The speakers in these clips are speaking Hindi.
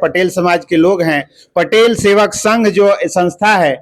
पटेल समाज के लोग हैं, पटेल सेवक संघ जो संस्था है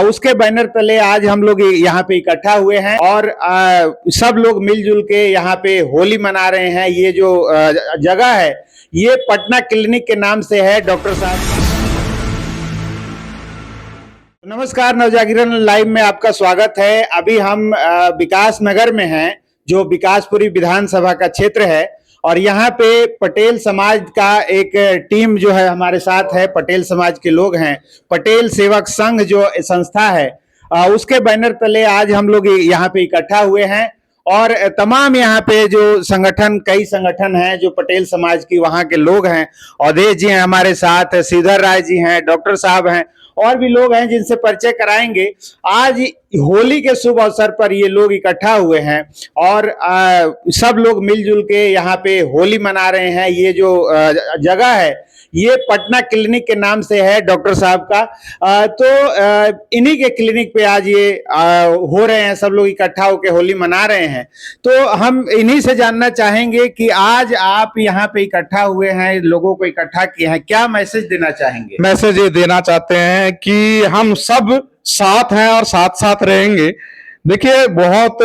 उसके बैनर तले आज हम लोग यहाँ पे इकट्ठा हुए हैं और सब लोग मिलजुल के यहाँ पे होली मना रहे हैं। ये जो जगह है ये पटना क्लिनिक के नाम से है। डॉक्टर साहब नमस्कार, नवजागरण लाइव में आपका स्वागत है। अभी हम विकास नगर में हैं जो विकासपुरी विधानसभा का क्षेत्र है और यहाँ पे पटेल समाज का एक टीम जो है हमारे साथ है। पटेल समाज के लोग हैं, पटेल सेवक संघ जो संस्था है उसके बैनर तले आज हम लोग यहाँ पे इकट्ठा हुए हैं और तमाम यहाँ पे जो संगठन, कई संगठन हैं जो पटेल समाज की वहाँ के लोग हैं। अवधेश जी हैं हमारे साथ, श्रीधर राय जी हैं, डॉक्टर साहब हैं और भी लोग हैं जिनसे परिचय कराएंगे। आज होली के शुभ अवसर पर ये लोग इकट्ठा हुए हैं और सब लोग मिलजुल के यहाँ पे होली मना रहे हैं। ये जो जगह है ये पटना क्लिनिक के नाम से है डॉक्टर साहब का। तो इन्हीं के क्लिनिक पे आज ये हो रहे हैं, सब लोग इकट्ठा होकर होली मना रहे हैं। तो हम इन्हीं से जानना चाहेंगे कि आज आप यहाँ पे इकट्ठा हुए हैं, लोगों को इकट्ठा किए हैं, क्या मैसेज देना चाहेंगे? मैसेज ये देना चाहते हैं कि हम सब साथ हैं और साथ साथ रहेंगे। देखिए, बहुत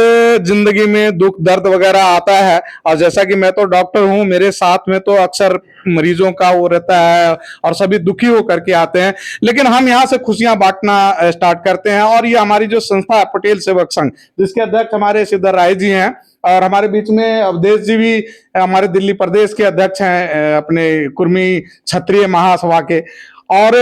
जिंदगी में दुख दर्द वगैरह आता है और जैसा कि मैं तो डॉक्टर हूं, मेरे साथ में तो अक्सर मरीजों का वो रहता है और सभी दुखी होकर के आते हैं, लेकिन हम यहाँ से खुशियां बांटना स्टार्ट करते हैं। और ये हमारी जो संस्था है पटेल सेवक संघ, जिसके अध्यक्ष हमारे श्रीधर राय जी हैं और हमारे बीच में अवधेश जी भी हमारे दिल्ली प्रदेश के अध्यक्ष हैं अपने कुर्मी क्षत्रिय महासभा के। और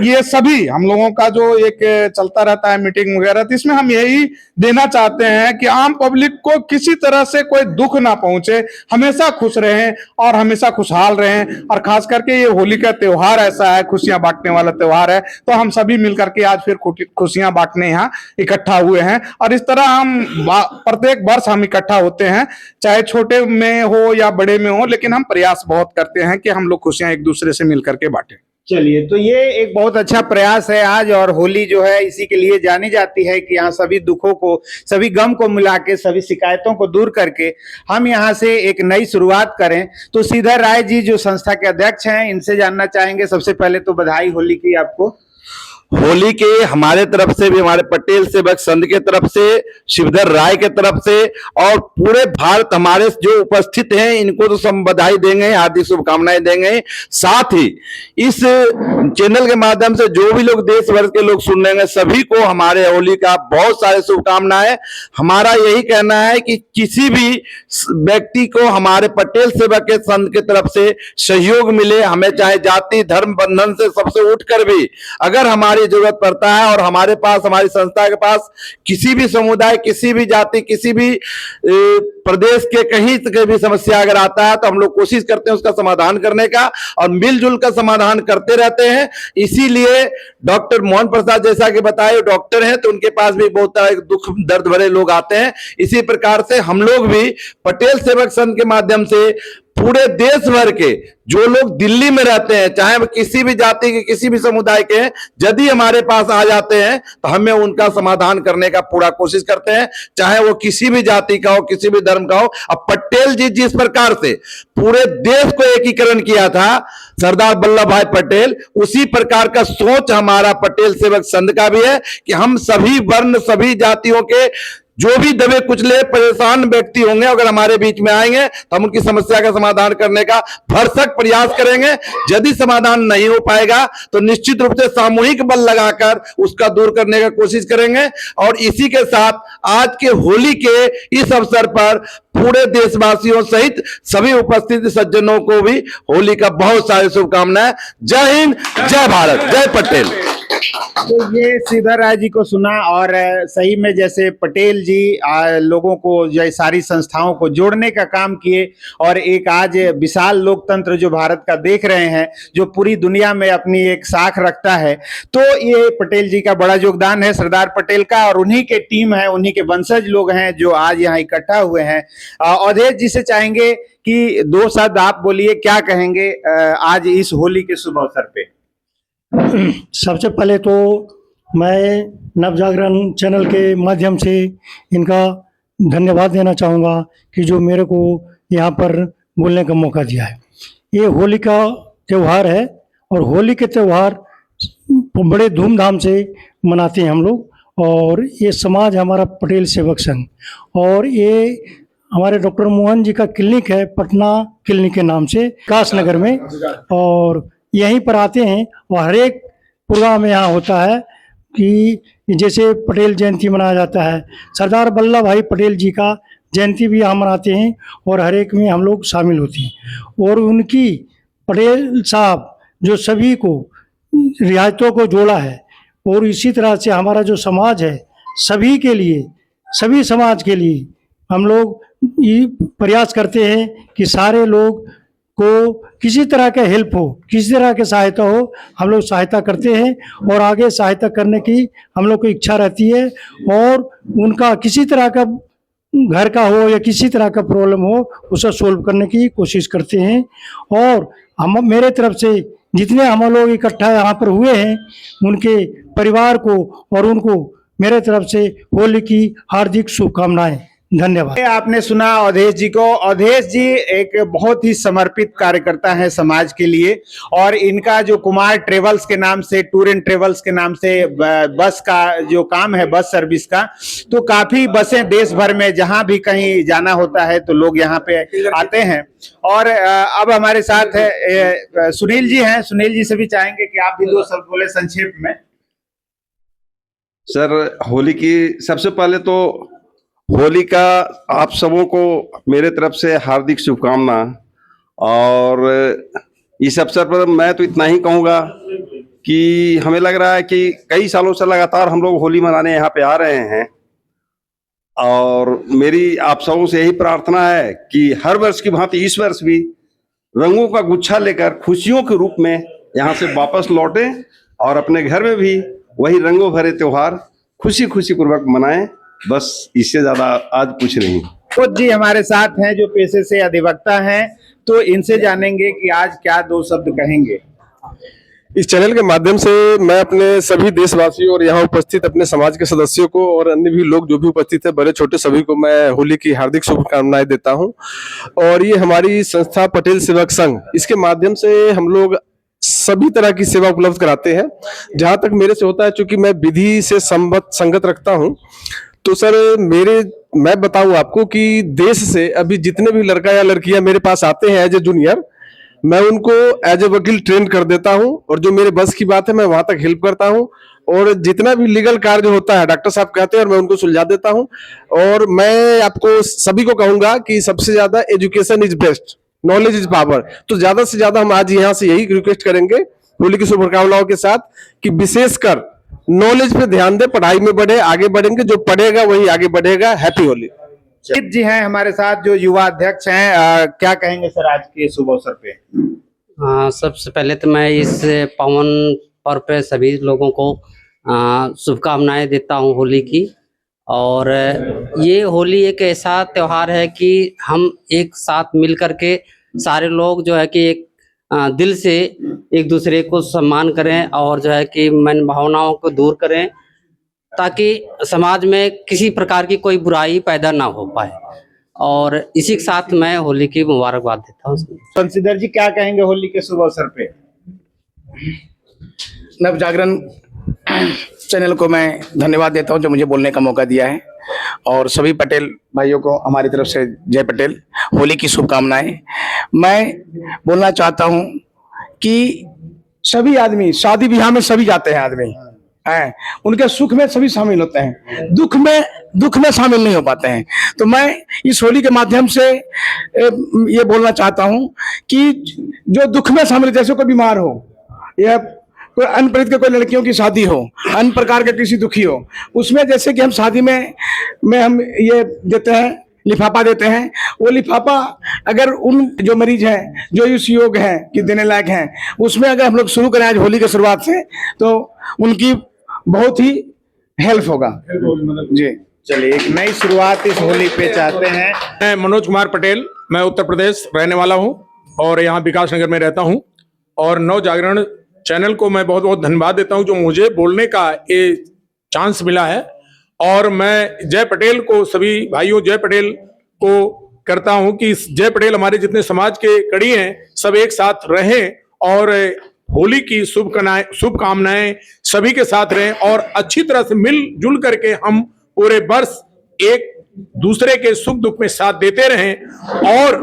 ये सभी हम लोगों का जो एक चलता रहता है मीटिंग वगैरह, तो इसमें हम यही देना चाहते हैं कि आम पब्लिक को किसी तरह से कोई दुख ना पहुंचे, हमेशा खुश रहें और हमेशा खुशहाल रहें। और खास करके ये होली का त्योहार ऐसा है, खुशियां बांटने वाला त्योहार है, तो हम सभी मिलकर के आज फिर खुशियां बांटने यहाँ इकट्ठा हुए हैं। और इस तरह हम प्रत्येक वर्ष हम इकट्ठा होते हैं, चाहे छोटे में हो या बड़े में हो, लेकिन हम प्रयास बहुत करते हैं कि हम लोग खुशियां एक दूसरे से मिलकर के बांटें। चलिए, तो ये एक बहुत अच्छा प्रयास है आज। और होली जो है इसी के लिए जानी जाती है कि यहाँ सभी दुखों को, सभी गम को मिला के, सभी शिकायतों को दूर करके हम यहाँ से एक नई शुरुआत करें। तो श्रीधर राय जी जो संस्था के अध्यक्ष हैं, इनसे जानना चाहेंगे। सबसे पहले तो बधाई होली की आपको। होली के हमारे तरफ से भी, हमारे पटेल सेवक संघ के तरफ से, श्रीधर राय के तरफ से और पूरे भारत हमारे जो उपस्थित हैं इनको तो सब बधाई देंगे, हार्दिक शुभकामनाएं देंगे। साथ ही इस चैनल के माध्यम से जो भी लोग देश भर के लोग सुन रहे हैं सभी को हमारे होली का बहुत सारे शुभकामनाएं। हमारा यही कहना है कि किसी भी व्यक्ति को हमारे पटेल सेवक के संघ की तरफ से सहयोग मिले, हमें चाहे जाति धर्म बंधन से सबसे उठकर भी अगर हमारे जरूरत पड़ता है और हमारे पास, हमारी संस्था के पास किसी भी समुदाय, किसी भी जाति, किसी भी प्रदेश के कहीं की भी समस्या अगर आता है तो हम लोग कोशिश करते हैं उसका समाधान करने का और मिलजुल कर समाधान करते रहते हैं। इसीलिए डॉक्टर मोहन प्रसाद जैसा कि बताए डॉक्टर हैं तो उनके पास भी बहुत तरह दुख दर्द भरे लोग आते हैं। इसी प्रकार से हम लोग भी पटेल सेवक संघ के माध्यम से पूरे देश भर के जो लोग दिल्ली में रहते हैं, चाहे वो किसी भी जाति के, किसी भी समुदाय के हैं, यदि हमारे पास आ जाते हैं तो हमें उनका समाधान करने का पूरा कोशिश करते हैं, चाहे वो किसी भी जाति का हो, किसी भी धर्म का हो। अब पटेल जी जिस प्रकार से पूरे देश को एकीकरण किया था सरदार वल्लभ भाई पटेल, उसी प्रकार का सोच हमारा पटेल सेवक संघ का भी है कि हम सभी वर्ण, सभी जातियों के जो भी दबे कुचले परेशान व्यक्ति होंगे अगर हमारे बीच में आएंगे तो हम उनकी समस्या का समाधान करने का भरसक प्रयास करेंगे। यदि समाधान नहीं हो पाएगा तो निश्चित रूप से सामूहिक बल लगाकर उसका दूर करने का कोशिश करेंगे। और इसी के साथ आज के होली के इस अवसर पर पूरे देशवासियों सहित सभी उपस्थित सज्जनों को भी होली का बहुत सारी शुभकामनाएं। जय हिंद, जय भारत, जय पटेल। तो ये श्रीधर राय जी को सुना और सही में जैसे पटेल जी लोगों को, जो सारी संस्थाओं को जोड़ने का काम किए और एक आज विशाल लोकतंत्र जो भारत का देख रहे हैं, जो पूरी दुनिया में अपनी एक साख रखता है, तो ये पटेल जी का बड़ा योगदान है, सरदार पटेल का। और उन्हीं के टीम है, उन्हीं के वंशज लोग हैं जो आज यहाँ इकट्ठा हुए हैं। अवधेश जी से चाहेंगे कि दो शब्द आप बोलिए, क्या कहेंगे आज इस होली के शुभ अवसर पे? सबसे पहले तो मैं नवजागरण चैनल के माध्यम से इनका धन्यवाद देना चाहूँगा कि जो मेरे को यहाँ पर बोलने का मौका दिया है। ये होली का त्यौहार है और होली के त्यौहार बड़े धूमधाम से मनाते हैं हम लोग। और ये समाज हमारा पटेल सेवक संघ, और ये हमारे डॉक्टर मोहन जी का क्लिनिक है, पटना क्लिनिक के नाम से, विकास नगर में, और यहीं पर आते हैं। और हर एक प्रोग्राम यहाँ होता है कि जैसे पटेल जयंती मनाया जाता है, सरदार वल्लभ भाई पटेल जी का जयंती भी यहाँ मनाते हैं, और हर एक में हम लोग शामिल होते हैं। और उनकी पटेल साहब जो सभी को रियायतों को जोड़ा है, और इसी तरह से हमारा जो समाज है सभी के लिए, सभी समाज के लिए हम लोग ये प्रयास करते हैं कि सारे लोग को किसी तरह का हेल्प हो, किसी तरह की सहायता हो, हम लोग सहायता करते हैं। और आगे सहायता करने की हम लोग को इच्छा रहती है, और उनका किसी तरह का घर का हो या किसी तरह का प्रॉब्लम हो उसे सोल्व करने की कोशिश करते हैं। और हम मेरे तरफ से जितने हम लोग इकट्ठा यहाँ पर हुए हैं उनके परिवार को और उनको मेरे तरफ से होली की हार्दिक शुभकामनाएं। धन्यवाद। आपने सुना अवधेश जी को। अवधेश जी एक बहुत ही समर्पित कार्यकर्ता है समाज के लिए, और इनका जो कुमार ट्रेवल्स के नाम से, टूर एंड ट्रेवल्स के नाम से बस का जो काम है, बस सर्विस का, तो काफी बसें देश भर में जहां भी कहीं जाना होता है तो लोग यहाँ पे आते हैं। और अब हमारे साथ है सुनील जी हैं। सुनील जी से भी चाहेंगे कि आप भी दो शब्द बोले संक्षेप में। सर, होली की सबसे पहले तो होली का आप सबों को मेरे तरफ से हार्दिक शुभकामना। और इस अवसर पर मैं तो इतना ही कहूँगा कि हमें लग रहा है कि कई सालों से लगातार हम लोग होली मनाने यहाँ पे आ रहे हैं, और मेरी आप सबों से यही प्रार्थना है कि हर वर्ष की भांति इस वर्ष भी रंगों का गुच्छा लेकर खुशियों के रूप में यहाँ से वापस लौटें, और अपने घर में भी वही रंगों भरे त्योहार खुशी खुशी पूर्वक मनाएं। बस इससे ज्यादा आज कुछ नहीं। खुद जी हमारे साथ हैं जो पेशे से अधिवक्ता हैं, तो इनसे जानेंगे कि आज क्या दो शब्द कहेंगे। इस चैनल के माध्यम से मैं अपने सभी देशवासियों और यहाँ उपस्थित अपने समाज के सदस्यों को और अन्य भी लोग जो भी उपस्थित है, बड़े छोटे सभी को मैं होली की हार्दिक शुभकामनाएं देता हूँ। और ये हमारी संस्था पटेल सेवक संघ, इसके माध्यम से हम लोग सभी तरह की सेवा उपलब्ध कराते हैं। जहां तक मेरे से होता है, चूंकि मैं विधि से संगत रखता हूं, तो सर मैं बताऊं आपको कि देश से अभी जितने भी लड़का या लड़कियां मेरे पास आते हैं एज ए जूनियर, मैं उनको एज ए वकील ट्रेन कर देता हूं, और जो मेरे बस की बात है मैं वहां तक हेल्प करता हूं। और जितना भी लीगल कार्य होता है डॉक्टर साहब कहते हैं और मैं उनको सुलझा देता हूं। और मैं आपको सभी को कहूंगा कि सबसे ज्यादा education is best, knowledge is power. तो ज्यादा से ज्यादा हम आज यहाँ से यही रिक्वेस्ट करेंगे होली की शुभकामनाओं के साथ कि विशेषकर नॉलेज पे ध्यान दे, पढ़ाई में बढ़े, आगे बढ़ेंगे, जो पढ़ेगा वही आगे बढ़ेगा। हैप्पी होली। जीत जी हैं हमारे साथ जो युवा अध्यक्ष हैं, क्या कहेंगे सर आज के शुभ अवसर पे। सबसे पहले तो मैं इस पावन पर्व पे सभी लोगों को शुभकामनाएं देता हूं होली की। और ये होली एक ऐसा त्योहार है कि हम एक साथ मिल करके सारे लोग जो है कि एक दिल से एक दूसरे को सम्मान करें, और जो है कि मन भावनाओं को दूर करें, ताकि समाज में किसी प्रकार की कोई बुराई पैदा ना हो पाए। और इसी के साथ मैं होली की मुबारकबाद देता हूँ। बंशीधर जी क्या कहेंगे होली के शुभ अवसर पे। नव जागरण चैनल को मैं धन्यवाद देता हूं जो मुझे बोलने का मौका दिया है, और सभी पटेल भाइयों को हमारी तरफ से जय पटेल, होली की शुभकामनाएं। मैं बोलना चाहता हूं कि सभी आदमी शादी ब्याह में सभी जाते हैं, आदमी हैं, उनके सुख में सभी शामिल होते हैं, दुख में शामिल नहीं हो पाते हैं। तो मैं इस होली के माध्यम से ये बोलना चाहता हूं कि जो दुख में शामिल, जैसे कोई बीमार हो या कोई अन्य प्रकार के, कोई लड़कियों की शादी हो, अन्य प्रकार के किसी दुखी हो, उसमें जैसे कि हम शादी में हम ये देते हैं, लिफाफा देते हैं। वो लिफाफा अगर उन जो मरीज हैं जो इस योग हैं कि देने लायक हैं, उसमें अगर हम लोग शुरू करें आज होली की शुरुआत से, तो उनकी बहुत ही हेल्प होगा जी। चलिए एक नई शुरुआत इस होली पे चाहते हैं। मैं मनोज कुमार पटेल, मैं उत्तर प्रदेश रहने वाला हूं और यहाँ विकास नगर में रहता हूं। और नव जागरण चैनल को मैं बहुत बहुत धन्यवाद देता हूं जो मुझे बोलने का ये चांस मिला है। और मैं जय पटेल को, सभी भाइयों जय पटेल को करता हूं कि जय पटेल हमारे जितने समाज के कड़ी हैं सब एक साथ रहें और होली की शुभकामनाएं सभी के साथ रहें और अच्छी तरह से मिलजुल करके हम पूरे वर्ष एक दूसरे के सुख दुख में साथ देते रहें और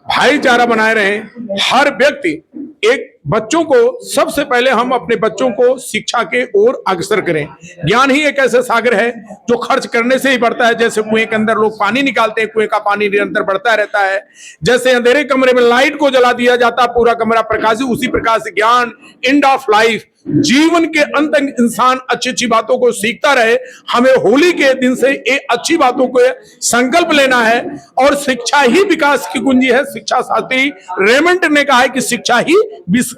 भाईचारा बनाए रहें। हर व्यक्ति एक बच्चों को सबसे पहले हम अपने बच्चों को शिक्षा के ओर अग्रसर करें। ज्ञान ही एक ऐसा सागर है जो खर्च करने से ही बढ़ता है। जैसे कुएं के अंदर लोग पानी निकालते हैं, कुएं का पानी निरंतर बढ़ता रहता है। जैसे अंधेरे कमरे में लाइट को जला दिया जाता है, पूरा कमरा प्रकाशित, उसी प्रकार से ज्ञान एंड ऑफ लाइफ, जीवन के अंत तक इंसान अच्छी अच्छी बातों को सीखता रहे। हमें होली के दिन से ये अच्छी बातों को संकल्प लेना है और शिक्षा ही विकास की कुंजी है। शिक्षा शास्त्री रेमंड ने कहा है कि शिक्षा ही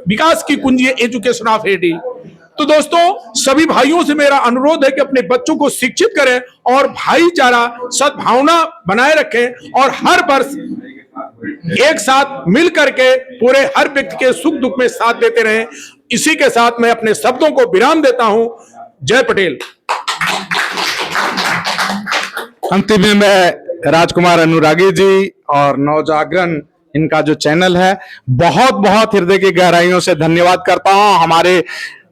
विकास की कुंजी है, एजुकेशन ऑफ एडी। तो दोस्तों, सभी भाइयों से मेरा अनुरोध है कि अपने बच्चों को शिक्षित करें और भाईचारा सद्भावना बनाए रखें और हर वर्ष एक साथ मिल करके पूरे हर व्यक्ति के सुख दुख में साथ देते रहें। इसी के साथ मैं अपने शब्दों को विराम देता हूं। जय पटेल। अंतिम में मैं राजकुमार अनुरागी जी और नवजागरण इनका जो चैनल है, बहुत बहुत हृदय की गहराइयों से धन्यवाद करता हूं। हमारे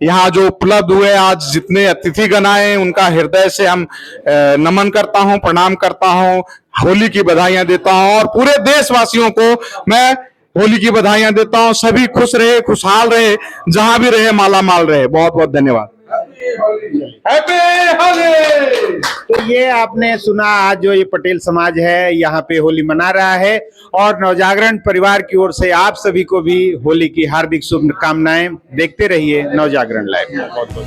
यहाँ जो उपलब्ध हुए आज जितने अतिथिगण आए, उनका हृदय से हम नमन करता हूं, प्रणाम करता हूं, होली की बधाइयां देता हूं और पूरे देशवासियों को मैं होली की बधाइयां देता हूं। सभी खुश रहे, खुशहाल रहे, जहां भी रहे माला माल रहे। बहुत बहुत धन्यवाद। हैप्पी होली। तो ये आपने सुना, आज जो ये पटेल समाज है यहाँ पे होली मना रहा है और नवजागरण परिवार की ओर से आप सभी को भी होली की हार्दिक शुभकामनाएं। देखते रहिए नवजागरण लाइव। बहुत बहुत